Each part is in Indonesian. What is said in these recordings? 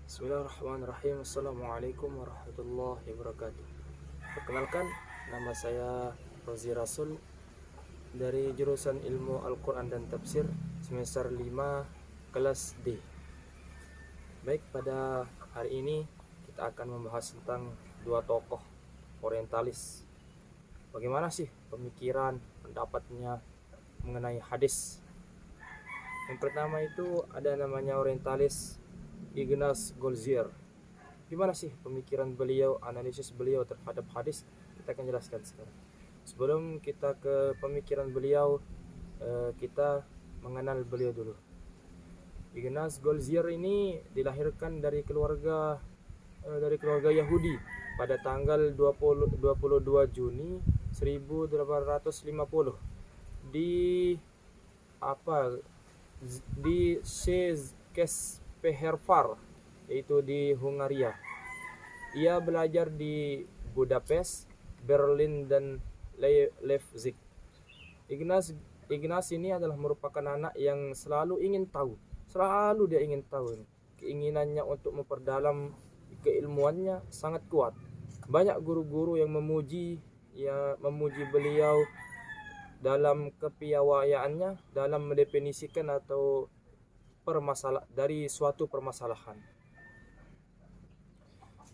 Bismillahirrahmanirrahim. Assalamualaikum warahmatullahi wabarakatuh. Perkenalkan, nama saya Rozi Rasul dari jurusan Ilmu Al-Quran dan Tafsir semester 5 kelas D. Baik, pada hari ini kita akan membahas tentang dua tokoh orientalis. Bagaimana sih pemikiran, pendapatnya mengenai hadis? Yang pertama itu ada namanya orientalis Ignaz Goldziher. Gimana sih pemikiran beliau, analisis beliau terhadap hadis? Kita akan jelaskan sekarang. Sebelum kita ke pemikiran beliau, kita mengenal beliau dulu. Ignaz Goldziher ini dilahirkan dari keluarga Yahudi pada tanggal 22 Juni 1850 di Székesfehérvár, yaitu di Hungaria. Ia belajar di Budapest, Berlin, dan Leipzig. Ignaz ini adalah merupakan anak yang selalu dia ingin tahu. Keinginannya untuk memperdalam keilmuannya sangat kuat. Banyak guru-guru yang memuji beliau dalam kepiawaiannya dalam mendefinisikan atau dari suatu permasalahan.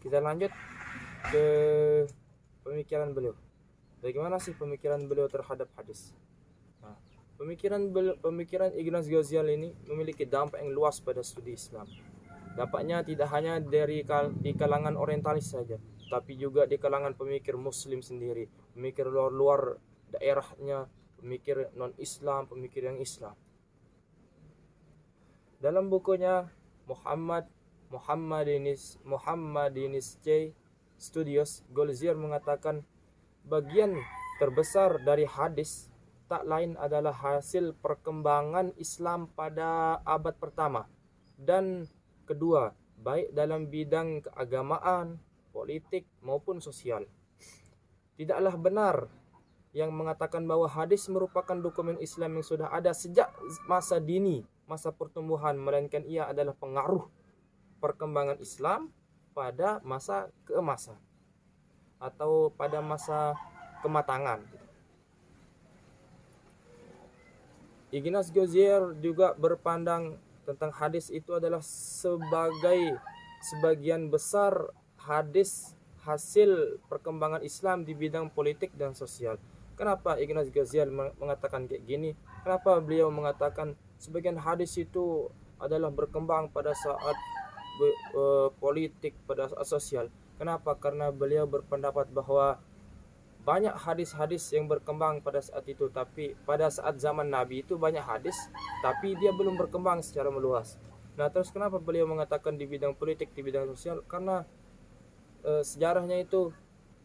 Kita lanjut ke pemikiran beliau. Bagaimana sih pemikiran beliau terhadap hadis? Nah, pemikiran Ignaz Goldziher ini memiliki dampak yang luas pada studi Islam. Dampaknya tidak hanya di kalangan orientalis saja, tapi juga di kalangan pemikir Muslim sendiri, pemikir luar daerahnya, pemikir non-Islam, pemikir yang Islam. Dalam bukunya Muhammadinische Studios, Goldziher mengatakan bagian terbesar dari hadis tak lain adalah hasil perkembangan Islam pada abad pertama dan kedua, baik dalam bidang keagamaan, politik maupun sosial. Tidaklah benar yang mengatakan bahwa hadis merupakan dokumen Islam yang sudah ada sejak masa pertumbuhan, melainkan ia adalah pengaruh perkembangan Islam pada masa keemasan atau pada masa kematangan. Ignaz Goldziher juga berpandang tentang hadis itu adalah sebagian besar hadis hasil perkembangan Islam di bidang politik dan sosial. Kenapa Ignaz Goldziher mengatakan kayak gini? Kenapa beliau mengatakan sebagian hadis itu adalah berkembang pada saat politik, pada saat sosial? Kenapa? Karena beliau berpendapat bahwa banyak hadis-hadis yang berkembang pada saat itu, tapi pada saat zaman Nabi itu banyak hadis, tapi dia belum berkembang secara meluas. Nah, terus kenapa beliau mengatakan di bidang politik, di bidang sosial? Karena sejarahnya itu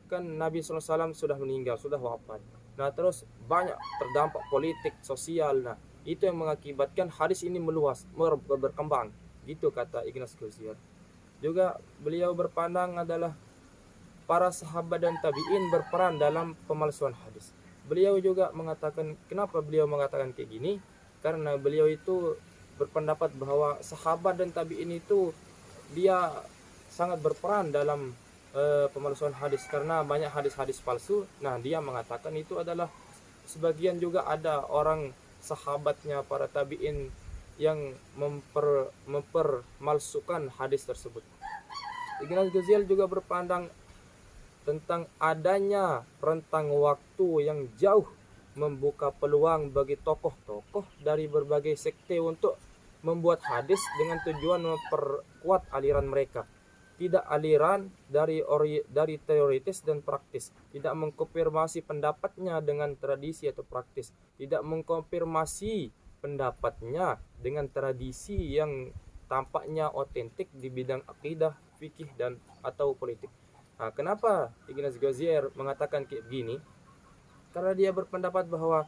kan Nabi SAW sudah meninggal, sudah wafat. Nah, terus banyak terdampak politik, sosial. Nah, itu yang mengakibatkan hadis ini meluas, berkembang. Gitu kata Ignaz Goldziher. Juga beliau berpandang adalah para sahabat dan tabi'in berperan dalam pemalsuan hadis. Beliau juga mengatakan, kenapa beliau mengatakan kayak gini? Karena beliau itu berpendapat bahwa sahabat dan tabi'in itu dia sangat berperan dalam pemalsuan hadis karena banyak hadis-hadis palsu. Nah, dia mengatakan itu adalah sebagian juga ada orang sahabatnya para tabi'in yang mempermalsukan hadis tersebut. Ignaz Goldziher juga berpandang tentang adanya rentang waktu yang jauh membuka peluang bagi tokoh-tokoh dari berbagai sekte untuk membuat hadis dengan tujuan memperkuat aliran mereka. tidak aliran dari teoritis dan praktis, tidak mengkonfirmasi pendapatnya dengan tradisi atau praktis, tidak mengkonfirmasi pendapatnya dengan tradisi yang tampaknya otentik di bidang akidah, fikih dan atau politik. Nah, kenapa Ignaz Ghozier mengatakan kayak gini? Karena dia berpendapat bahwa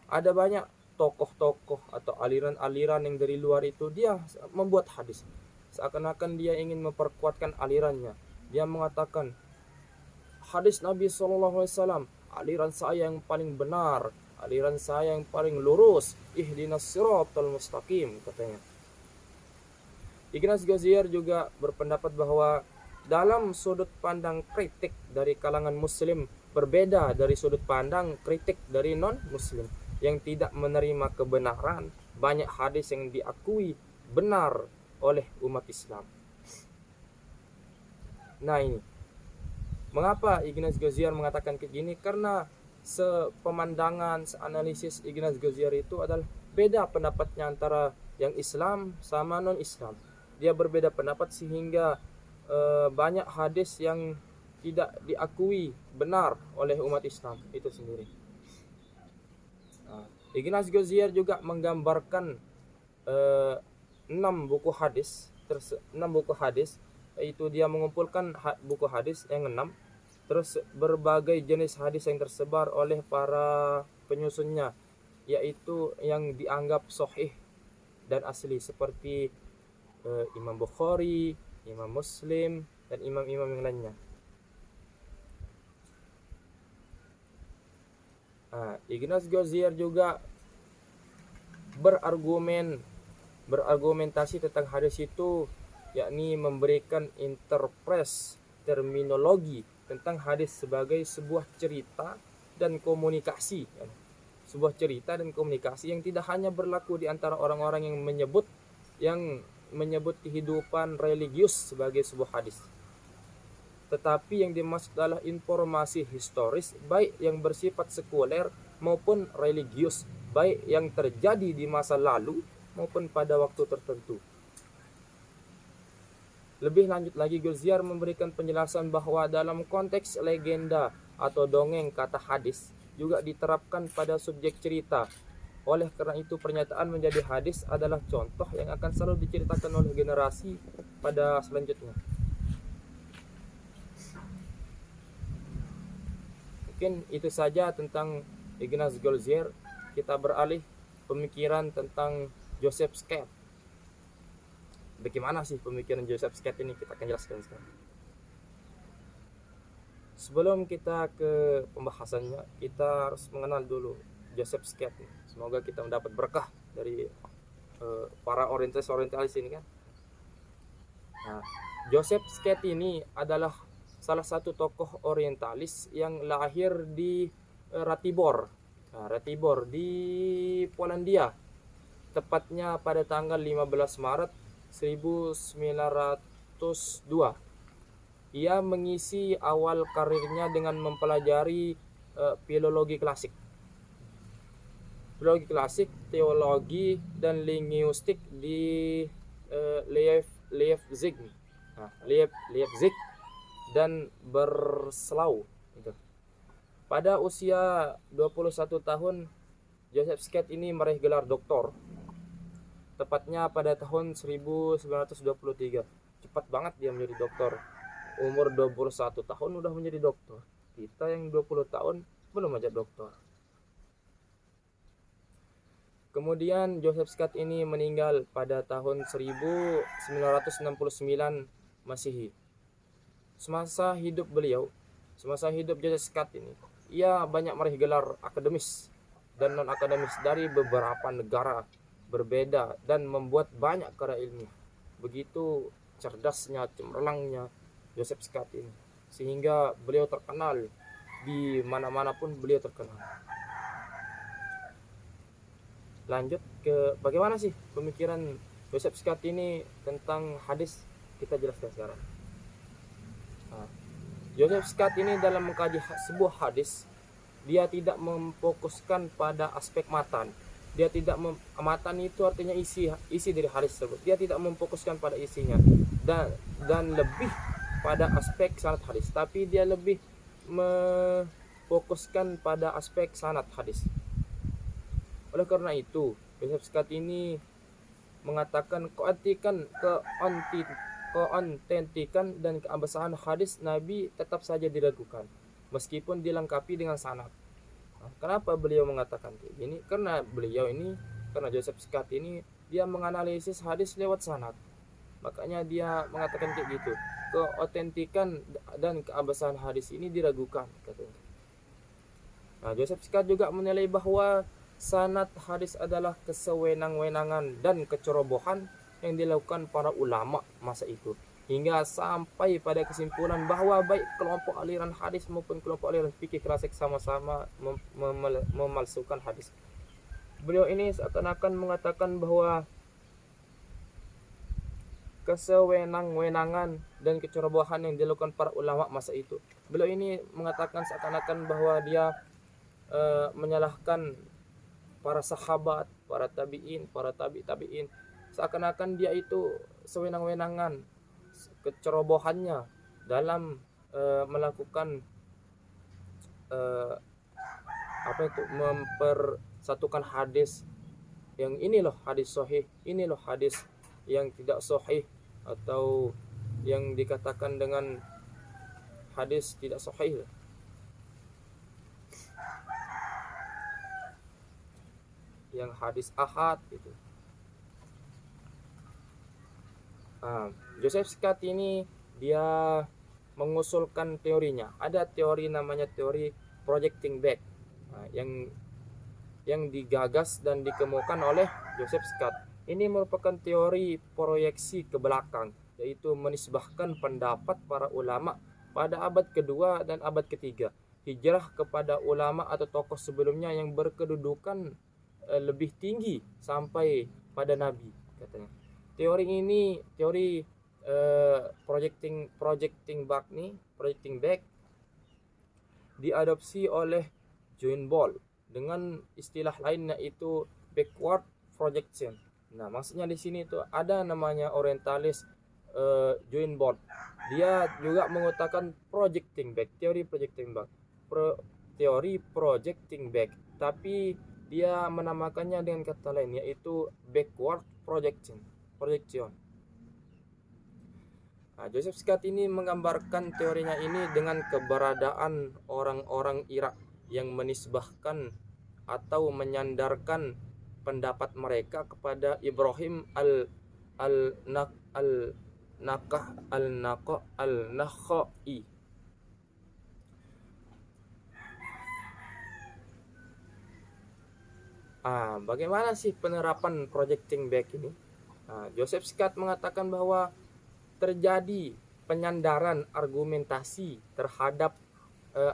ada banyak tokoh-tokoh atau aliran-aliran yang dari luar itu dia membuat hadis. Seakan-akan dia ingin memperkuatkan alirannya. Dia mengatakan hadis Nabi SAW, aliran saya yang paling benar, aliran saya yang paling lurus, ihdinas siratal mustaqim, katanya. Ignaz Ghozier juga berpendapat bahwa dalam sudut pandang kritik dari kalangan muslim berbeda dari sudut pandang kritik dari non-muslim yang tidak menerima kebenaran banyak hadis yang diakui benar oleh umat Islam. Nah, ini mengapa Ignaz Ghozier mengatakan kayak gini? Karena sepemandangan, seanalisis Ignaz Ghozier itu adalah beda pendapatnya antara yang Islam sama non-Islam. Dia berbeda pendapat sehingga banyak hadis yang tidak diakui benar oleh umat Islam itu sendiri. Ignaz Ghozier juga menggambarkan 6 buku hadis, yaitu dia mengumpulkan buku hadis yang 6, terus berbagai jenis hadis yang tersebar oleh para penyusunnya, yaitu yang dianggap sahih dan asli seperti Imam Bukhari, Imam Muslim, dan imam-imam yang lainnya. Ignaz Ghozier juga berargumentasi tentang hadis itu, yakni memberikan interpretasi terminologi tentang hadis sebagai sebuah cerita dan komunikasi, sebuah cerita dan komunikasi yang tidak hanya berlaku di antara orang-orang yang menyebut kehidupan religius sebagai sebuah hadis, tetapi yang dimaksud adalah informasi historis baik yang bersifat sekuler maupun religius, baik yang terjadi di masa lalu maupun pada waktu tertentu. Lebih lanjut lagi, Ghozier memberikan penjelasan bahwa dalam konteks legenda atau dongeng kata hadis juga diterapkan pada subjek cerita. Oleh karena itu pernyataan menjadi hadis adalah contoh yang akan selalu diceritakan oleh generasi pada selanjutnya. Mungkin itu saja tentang Ignaz Ghozier. Kita beralih pemikiran tentang Joseph Scott. Bagaimana sih pemikiran Joseph Scott ini? Kita akan jelaskan sekarang. Sebelum kita ke pembahasannya, kita harus mengenal dulu Joseph Scott. Semoga kita mendapat berkah dari para orientalis ini kan. Nah, Joseph Scott ini adalah salah satu tokoh orientalis yang lahir di Ratibor. Ratibor di Polandia, tepatnya pada tanggal 15 Maret 1902. Ia mengisi awal karirnya dengan mempelajari filologi klasik, teologi dan linguistik di Leipzig dan Breslau. Pada usia 21 tahun, Joseph Scott ini meraih gelar doktor, tepatnya pada tahun 1923. Cepat banget dia menjadi doktor. Umur 21 tahun udah menjadi doktor. Kita yang 20 tahun belum aja doktor. Kemudian Joseph Scott ini meninggal pada tahun 1969 Masehi. Semasa hidup Joseph Scott ini, ia banyak meraih gelar akademis dan non-akademis dari beberapa negara berbeda dan membuat banyak karya ilmiah. Begitu cerdasnya, cemerlangnya Joseph Scott ini, sehingga beliau terkenal di mana-mana pun beliau terkenal. Lanjut ke bagaimana sih pemikiran Joseph Scott ini tentang hadis, kita jelaskan sekarang. Joseph Scott ini dalam mengkaji sebuah hadis, dia tidak memfokuskan pada aspek matan. Dia tidak matan itu artinya isi dari hadis tersebut. Dia tidak memfokuskan pada isinya dan lebih pada aspek sanad hadis, tapi dia lebih memfokuskan pada aspek sanad hadis. Oleh karena itu, Joseph Scott ini mengatakan keautentikan dan keabsahan hadis Nabi tetap saja diragukan meskipun dilengkapi dengan sanad. Nah, kenapa beliau mengatakan kayak gini? Karena Joseph Scott ini dia menganalisis hadis lewat sanad. Makanya dia mengatakan kayak gitu. Keautentikan dan keabsahan hadis ini diragukan katanya. Nah, Joseph Scott juga menilai bahwa sanad hadis adalah kesewenang-wenangan dan kecerobohan yang dilakukan para ulama masa itu, hingga sampai pada kesimpulan bahwa baik kelompok aliran hadis maupun kelompok aliran fikih klasik sama-sama memalsukan hadis. Beliau ini seakan-akan mengatakan bahwa kesewenang-wenangan dan kecerobohan yang dilakukan para ulama masa itu. Beliau ini mengatakan seakan-akan bahwa dia menyalahkan para sahabat, para tabi'in, para tabi'in. Seakan-akan dia itu sewenang-wenangan, kecerobohannya dalam melakukan mempersatukan hadis yang ini loh hadis sahih, ini loh hadis yang tidak sahih, atau yang dikatakan dengan hadis tidak sahih, yang hadis ahad gitu. Joseph Scott ini dia mengusulkan teorinya. Ada teori namanya teori projecting back, yang digagas dan dikemukakan oleh Joseph Scott. Ini merupakan teori proyeksi ke belakang, yaitu menisbahkan pendapat para ulama pada abad kedua dan abad ketiga hijrah kepada ulama atau tokoh sebelumnya yang berkedudukan lebih tinggi sampai pada Nabi, katanya. Teori ini, teori projecting back diadopsi oleh John Ball dengan istilah lain yaitu backward projection. Nah, maksudnya di sini itu ada namanya orientalis John Ball. Dia juga mengutarakan teori projecting back, tapi dia menamakannya dengan kata lain yaitu backward projection. Nah, Joseph Scott ini menggambarkan teorinya ini dengan keberadaan orang-orang Irak yang menisbahkan atau menyandarkan pendapat mereka kepada Ibrahim al-Nakhai. Bagaimana sih penerapan projecting back ini? Joseph Scott mengatakan bahwa terjadi penyandaran argumentasi terhadap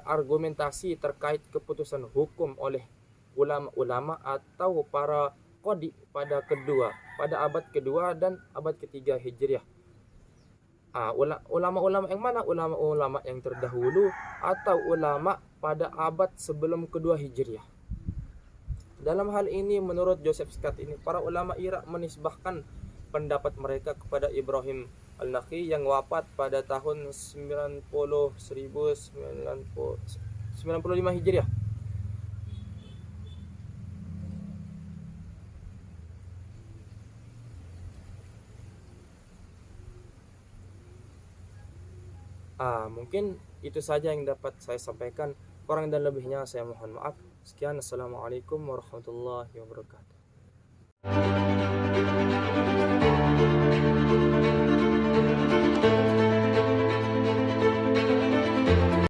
argumentasi terkait keputusan hukum oleh ulama-ulama atau para qadi pada abad kedua dan abad ketiga Hijriah. Ulama-ulama yang mana? Ulama-ulama yang terdahulu atau ulama pada abad sebelum kedua Hijriah. Dalam hal ini menurut Joseph Scott ini, para ulama Irak menisbahkan pendapat mereka kepada Ibrahim al-Nakhai yang wafat pada tahun 95 Hijriah. Mungkin itu saja yang dapat saya sampaikan. Kurang dan lebihnya saya mohon maaf. Sekian, assalamualaikum warahmatullahi wabarakatuh.